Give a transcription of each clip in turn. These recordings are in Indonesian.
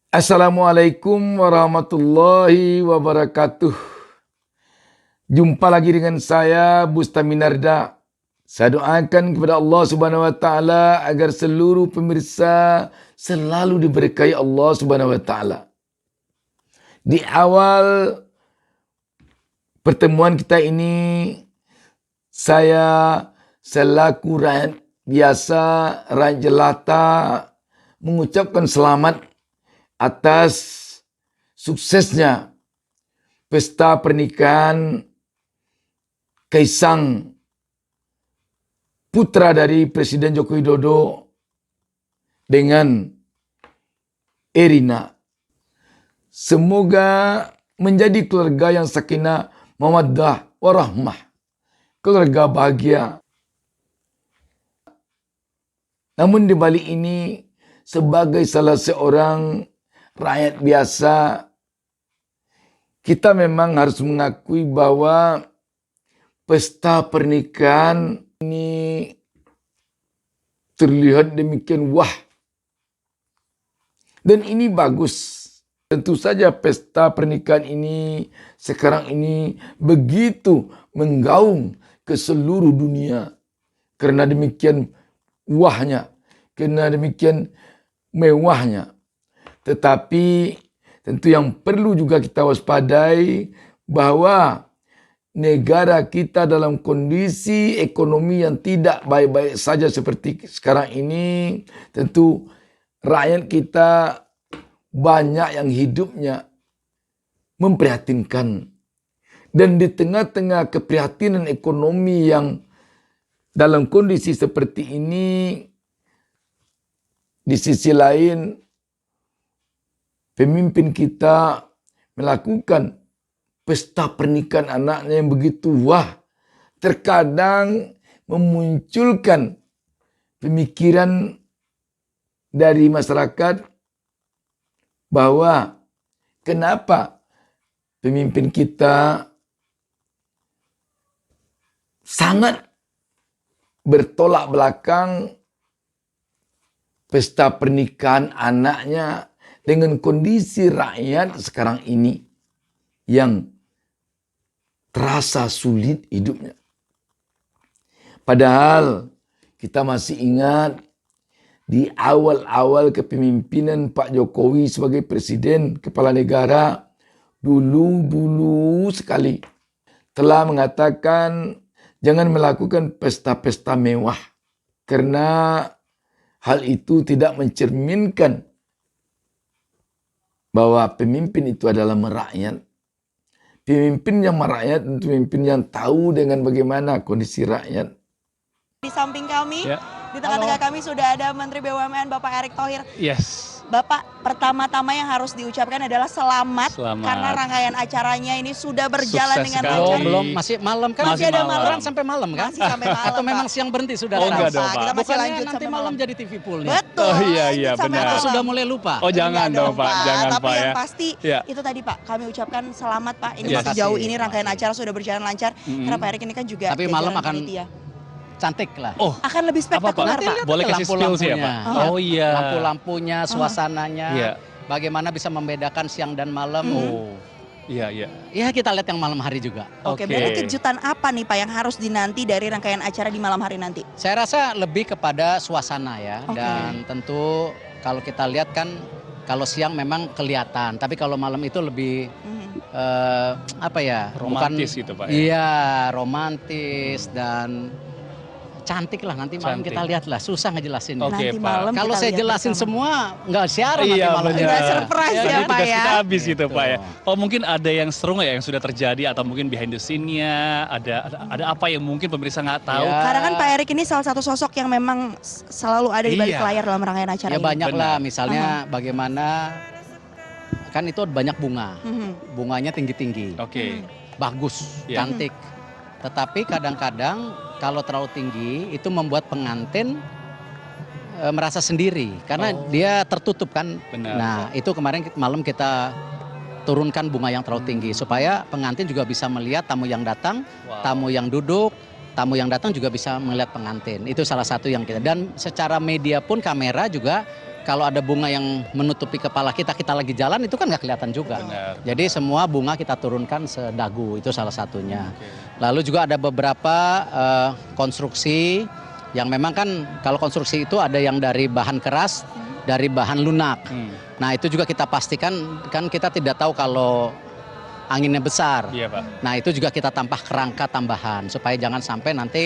Assalamualaikum warahmatullahi wabarakatuh. Jumpa lagi dengan saya Bustami Narda. Saya doakan kepada Allah Subhanahu wa taala agar seluruh pemirsa selalu diberkahi Allah Subhanahu wa taala. Di awal pertemuan kita ini, saya selaku rakyat biasa, rakyat jelata, mengucapkan selamat atas suksesnya pesta pernikahan Kaisang, putra dari Presiden Joko Widodo, dengan Erina. Semoga menjadi keluarga yang sakinah, mawaddah, warahmah, keluarga bahagia. Namun di balik ini, sebagai salah seorang rakyat biasa, kita memang harus mengakui bahwa pesta pernikahan ini terlihat demikian wah. Dan ini bagus. Tentu saja pesta pernikahan ini sekarang ini begitu menggaung ke seluruh dunia. Karena demikian wahnya, karena demikian mewahnya. Tetapi tentu yang perlu juga kita waspadai bahwa negara kita dalam kondisi ekonomi yang tidak baik-baik saja seperti sekarang ini. Tentu rakyat kita banyak yang hidupnya memprihatinkan. Dan di tengah-tengah keprihatinan ekonomi yang dalam kondisi seperti ini, di sisi lain pemimpin kita melakukan pesta pernikahan anaknya yang begitu wah. Terkadang memunculkan pemikiran dari masyarakat bahwa kenapa pemimpin kita sangat bertolak belakang pesta pernikahan anaknya dengan kondisi rakyat sekarang ini yang terasa sulit hidupnya. Padahal kita masih ingat di awal-awal kepemimpinan Pak Jokowi sebagai presiden kepala negara, dulu sekali telah mengatakan jangan melakukan pesta-pesta mewah karena hal itu tidak mencerminkan bahwa pemimpin itu adalah merakyat. Pemimpin yang merakyat tentu pemimpin yang tahu dengan bagaimana kondisi rakyat. Di samping kami, di tengah-tengah kami sudah ada Menteri BUMN Bapak Erick Thohir. Yes. Bapak, pertama-tama yang harus diucapkan adalah selamat. Karena rangkaian acaranya ini sudah berjalan Sukses dengan sekali. lancar. Belum, masih malam kan? Masih ada malam. Sampai malam kan? Masih sampai malam, Atau memang Pak. siang berhenti sudah? Oh, enggak dong, Pak. Kita masih Bukannya lanjut nanti sampai malam jadi TV pool nih? Betul. Oh, iya, lanjut sampai benar. Atau malam. sudah mulai lupa? Oh, jangan Enggak dong, Pak. Jangan, Tapi Pak, yang ya. pasti Ya. itu tadi, Pak. Kami ucapkan selamat, Pak. Ini Yes. masih jauh ini rangkaian acara sudah berjalan lancar. Karena Pak Erick ini kan juga Tapi malam jajaran akan panitia. cantik lah. Oh, Akan lebih apa, Pak? spektakuler, Pak. Boleh kasih spills ya, Pak? Lampu-lampunya. Oh, iya. Lampu-lampunya, suasananya. Iya. Bagaimana bisa membedakan siang dan malam? Oh, iya. Ya kita lihat yang malam hari juga. Oke, Oke. berarti kejutan apa nih Pak yang harus dinanti dari rangkaian acara di malam hari nanti? Saya rasa lebih kepada suasana ya. Oke. Dan tentu kalau kita lihat kan kalau siang memang kelihatan, tapi kalau malam itu lebih apa ya? Romantis gitu, Pak, ya? Iya, romantis dan cantik lah. Nanti malam Cantik. kita lihat lah. Susah ngejelasin. Oke, Nanti Pak. malam Kalau kita saya lihat jelasin bersama. semua nggak siaran nanti Iya, malam. benar. Udah surprise ya, Nanti Pak, tugas ya. kita habis gitu, Gitu. Pak, ya. Oh, mungkin ada yang seru nggak ya yang sudah terjadi atau mungkin behind the scene-nya ada apa yang mungkin pemirsa nggak tahu? Ya. Karena kan Pak Erick ini salah satu sosok yang memang selalu ada di balik Iya. layar dalam rangkaian acara Ya ini. banyak Benar. lah, misalnya bagaimana kan itu banyak bunga, Mhm. bunganya tinggi-tinggi, Oke. bagus, Iya. cantik. Tetapi kadang-kadang kalau terlalu tinggi itu membuat pengantin merasa sendiri karena Oh. dia tertutup kan. Benar. Nah itu kemarin malam kita turunkan bunga yang terlalu tinggi supaya pengantin juga bisa melihat tamu yang datang, Wow. tamu yang duduk, tamu yang datang juga bisa melihat pengantin. Itu salah satu yang kita. Dan secara media pun kamera juga kalau ada bunga yang menutupi kepala kita, kita lagi jalan itu kan nggak kelihatan juga. Benar. Jadi semua bunga kita turunkan sedagu, itu salah satunya. Lalu juga ada beberapa konstruksi yang memang kan kalau konstruksi itu ada yang dari bahan keras, dari bahan lunak. Nah itu juga kita pastikan, kan kita tidak tahu kalau anginnya besar. Iya, Pak. Nah itu juga kita tambah kerangka tambahan supaya jangan sampai nanti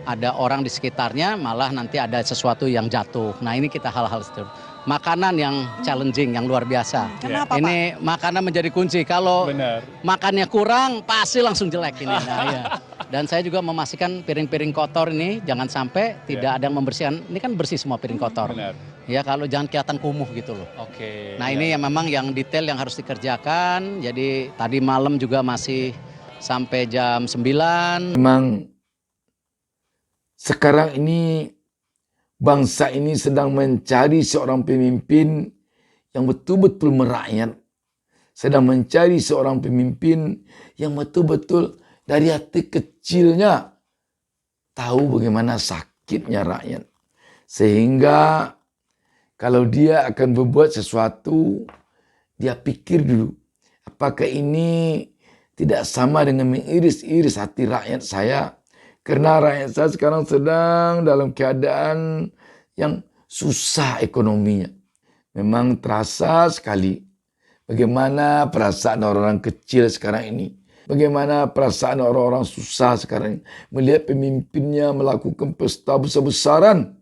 ada orang di sekitarnya malah nanti ada sesuatu yang jatuh. Nah ini kita hal-hal itu. Makanan yang challenging, yang luar biasa. Kenapa, Ini makanan menjadi kunci. Kalau Benar. makannya kurang pasti langsung jelek ini. Nah, iya. Dan saya juga memastikan piring-piring kotor ini jangan sampai tidak ada yang membersihkan. Ini kan bersih semua piring kotor. Benar. Ya kalau jangan kelihatan kumuh gitu loh. Oke. Nah ini yang memang yang detail yang harus dikerjakan. Jadi tadi malam juga masih sampai jam 9. Memang sekarang ini bangsa ini sedang mencari seorang pemimpin yang betul-betul merakyat. Sedang mencari seorang pemimpin yang betul-betul dari hati kecilnya tahu bagaimana sakitnya rakyat. Sehingga kalau dia akan berbuat sesuatu, dia pikir dulu, apakah ini tidak sama dengan mengiris-iris hati rakyat saya? Karena rakyat saya sekarang sedang dalam keadaan yang susah ekonominya. Memang terasa sekali bagaimana perasaan orang-orang kecil sekarang ini. Bagaimana perasaan orang-orang susah sekarang ini. Melihat pemimpinnya melakukan pesta besar-besaran.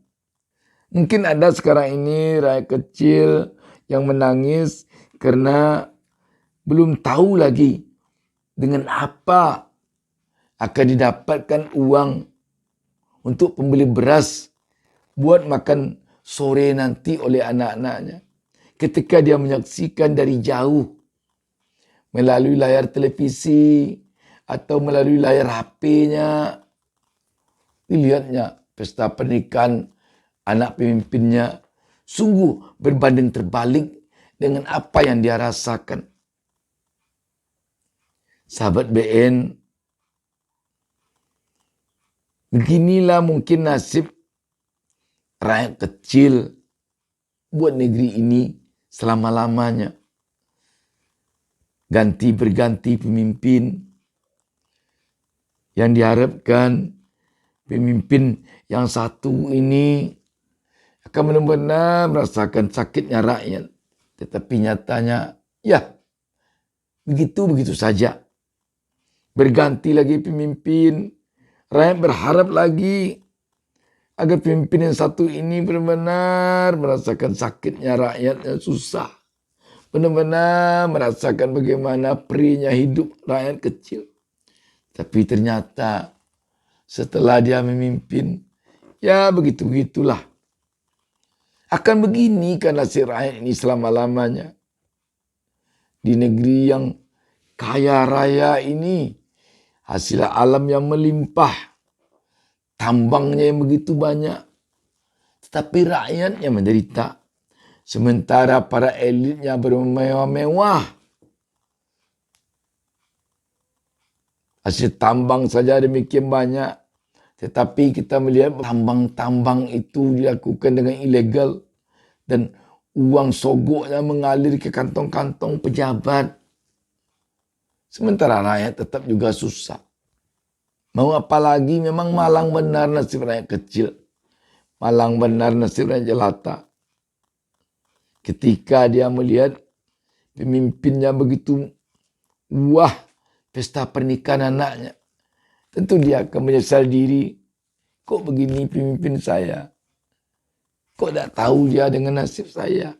Mungkin ada sekarang ini rakyat kecil yang menangis karena belum tahu lagi dengan apa akan didapatkan uang untuk pembeli beras buat makan sore nanti oleh anak-anaknya. Ketika dia menyaksikan dari jauh melalui layar televisi atau melalui layar HP-nya, dilihatnya pesta pernikahan anak pemimpinnya sungguh berbanding terbalik dengan apa yang dia rasakan. Sahabat BN, beginilah mungkin nasib rakyat kecil buat negeri ini selama-lamanya. Ganti berganti pemimpin yang diharapkan pemimpin yang satu ini akan benar-benar merasakan sakitnya rakyat. Tetapi nyatanya, ya begitu-begitu saja. Berganti lagi pemimpin, rakyat berharap lagi agar pemimpin yang satu ini benar-benar merasakan sakitnya rakyat yang susah. Benar-benar merasakan bagaimana perihnya hidup rakyat kecil. Tapi ternyata setelah dia memimpin, ya begitu-begitulah. Akan begini karena si rakyat ini selama-lamanya. Di negeri yang kaya raya ini, hasil alam yang melimpah, tambangnya yang begitu banyak. Tetapi rakyatnya menderita. Sementara para elitnya bermewah-mewah. Hasil tambang saja demikian banyak. Tetapi kita melihat tambang-tambang itu dilakukan dengan ilegal. Dan uang sogoknya mengalir ke kantong-kantong pejabat. Sementara rakyat tetap juga susah. Mau apa lagi, memang malang benar nasib rakyat kecil. Malang benar nasib rakyat jelata. Ketika dia melihat pemimpinnya begitu wah pesta pernikahan anaknya. Tentu dia akan menyesal diri. Kok begini pemimpin saya? Kok tak tahu dia dengan nasib saya?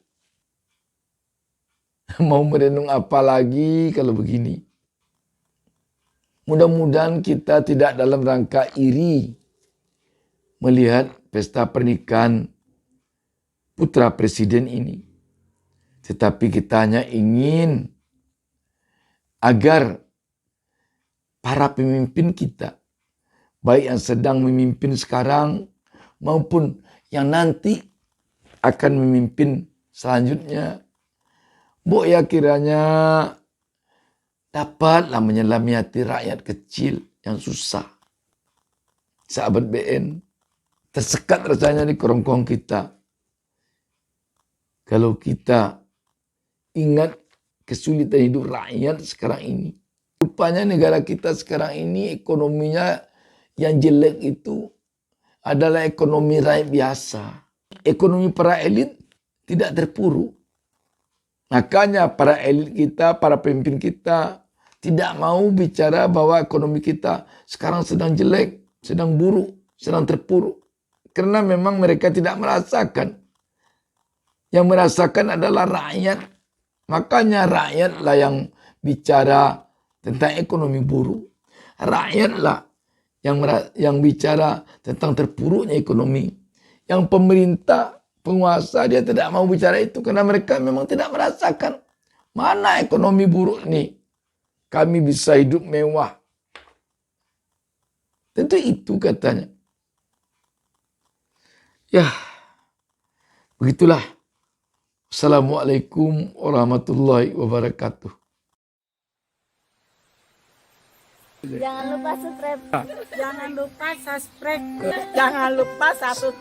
Mau merenung apa lagi kalau begini? Mudah-mudahan kita tidak dalam rangka iri melihat pesta pernikahan putra presiden ini. Tetapi kita hanya ingin agar para pemimpin kita, baik yang sedang memimpin sekarang maupun yang nanti akan memimpin selanjutnya, ya kiranya dapatlah menyelami hati rakyat kecil yang susah. Sahabat BN, tersekat rasanya di kerongkong kita. Kalau kita ingat kesulitan hidup rakyat sekarang ini. Rupanya negara kita sekarang ini ekonominya yang jelek itu adalah ekonomi rakyat biasa. Ekonomi para elit tidak terpuruk. Makanya para elit kita, para pemimpin kita tidak mau bicara bahwa ekonomi kita sekarang sedang jelek, sedang buruk, sedang terpuruk. Karena memang mereka tidak merasakan. Yang merasakan adalah rakyat. Makanya rakyatlah yang bicara tentang ekonomi buruk. Rakyatlah yang bicara tentang terpuruknya ekonomi. Yang pemerintah, penguasa dia tidak mau bicara itu karena mereka memang tidak merasakan mana ekonomi buruk nih. Kami bisa hidup mewah. Tentu itu katanya. Ya, begitulah. Assalamualaikum warahmatullahi wabarakatuh. Jangan lupa subscribe. Jangan lupa subscribe. Jangan lupa subscribe.